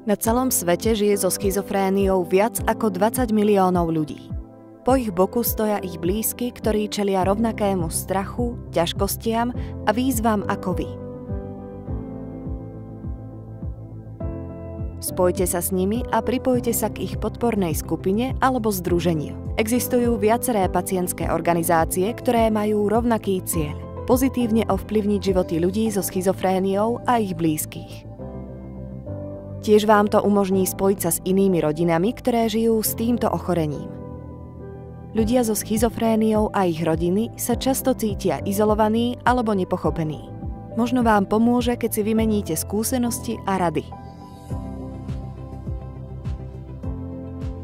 Na celom svete žije so schizofréniou viac ako 20 miliónov ľudí. Po ich boku stoja ich blízky, ktorí čelia rovnakému strachu, ťažkostiam a výzvam ako vy. Spojte sa s nimi a pripojte sa k ich podpornej skupine alebo združeniu. Existujú viaceré pacientské organizácie, ktoré majú rovnaký cieľ – pozitívne ovplyvniť životy ľudí so schizofréniou a ich blízkych. Tiež vám to umožní spojiť sa s inými rodinami, ktoré žijú s týmto ochorením. Ľudia so schizofréniou a ich rodiny sa často cítia izolovaní alebo nepochopení. Možno vám pomôže, keď si vymeníte skúsenosti a rady.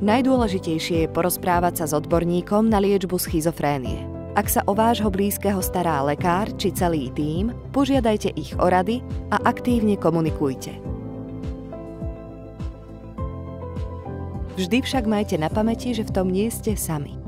Najdôležitejšie je porozprávať sa s odborníkom na liečbu schizofrénie. Ak sa o vášho blízkeho stará lekár či celý tím, požiadajte ich o rady a aktívne komunikujte. Vždy však majte na pamäti, že v tom nie ste sami.